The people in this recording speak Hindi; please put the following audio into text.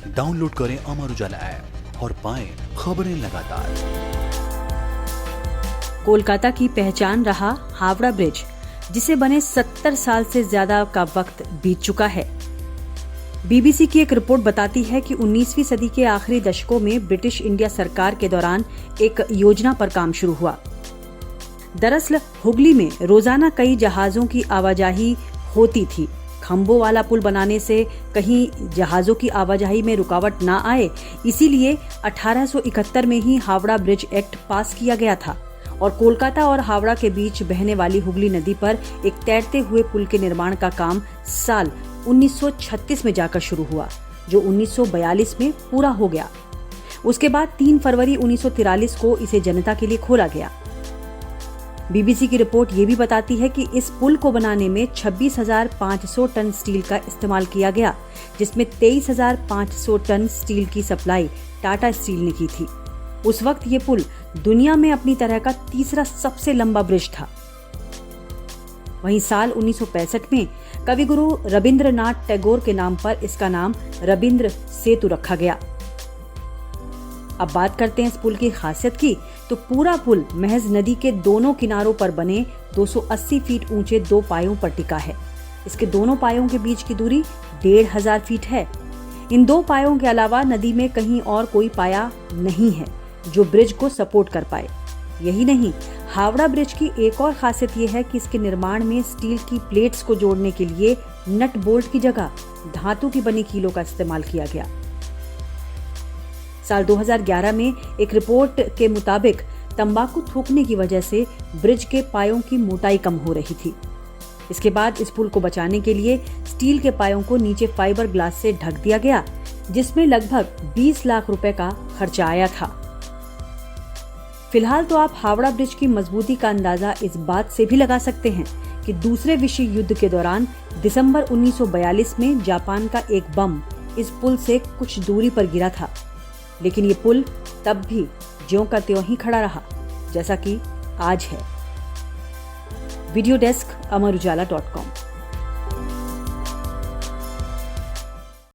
डाउनलोड करें अमर उजाला ऐप और पाएं खबरें लगातार। कोलकाता की पहचान रहा हावड़ा ब्रिज, जिसे बने 70 साल से ज्यादा का वक्त बीत चुका है। बीबीसी की एक रिपोर्ट बताती है कि 19वीं सदी के आखिरी दशकों में ब्रिटिश इंडिया सरकार के दौरान एक योजना पर काम शुरू हुआ। दरअसल हुगली में रोजाना कई जहाजों की आवाजाही होती थी। खंभों वाला पुल बनाने से कहीं जहाजों की आवाजाही में रुकावट ना आए, इसीलिए 1871 में ही हावड़ा ब्रिज एक्ट पास किया गया था और कोलकाता और हावड़ा के बीच बहने वाली हुगली नदी पर एक तैरते हुए पुल के निर्माण का काम साल 1936 में जाकर शुरू हुआ, जो 1942 में पूरा हो गया। उसके बाद 3 फरवरी 1943 को इसे जनता के लिए खोला गया। बीबीसी की रिपोर्ट ये भी बताती है कि इस पुल को बनाने में 26,500 टन स्टील का इस्तेमाल किया गया, जिसमें 23,500 टन स्टील की सप्लाई टाटा स्टील ने की थी। उस वक्त ये पुल दुनिया में अपनी तरह का तीसरा सबसे लंबा ब्रिज था। वहीं साल 1965 में कविगुरु रविंद्रनाथ टैगोर के नाम पर इसका नाम रविंद्र सेतु रखा गया। अब बात करते हैं इस पुल की खासियत की, तो पूरा पुल महज नदी के दोनों किनारों पर बने 280 फीट ऊंचे 2 पायों पर टिका है। इसके दोनों पायों के बीच की दूरी 1,500 फीट है। इन 2 पायों के अलावा नदी में कहीं और कोई पाया नहीं है जो ब्रिज को सपोर्ट कर पाए। यही नहीं, हावड़ा ब्रिज की एक और खासियत यह है कि इसके निर्माण में स्टील की प्लेट्स को जोड़ने के लिए नट बोल्ट की जगह धातु की बनी कीलों का इस्तेमाल किया गया। साल 2011 में एक रिपोर्ट के मुताबिक तंबाकू थूकने की वजह से ब्रिज के पायों की मोटाई कम हो रही थी। इसके बाद इस पुल को बचाने के लिए स्टील के पायों को नीचे फाइबर ग्लास से ढक दिया गया, जिसमें लगभग 20 लाख रुपए का खर्चा आया था। फिलहाल तो आप हावड़ा ब्रिज की मजबूती का अंदाजा इस बात से भी लगा सकते हैं कि दूसरे विश्व युद्ध के दौरान दिसंबर 1942 में जापान का एक बम इस पुल से कुछ दूरी पर गिरा था, लेकिन ये पुल तब भी ज्यों का त्यों ही खड़ा रहा, जैसा कि आज है। Video desk, Amar Ujala .com।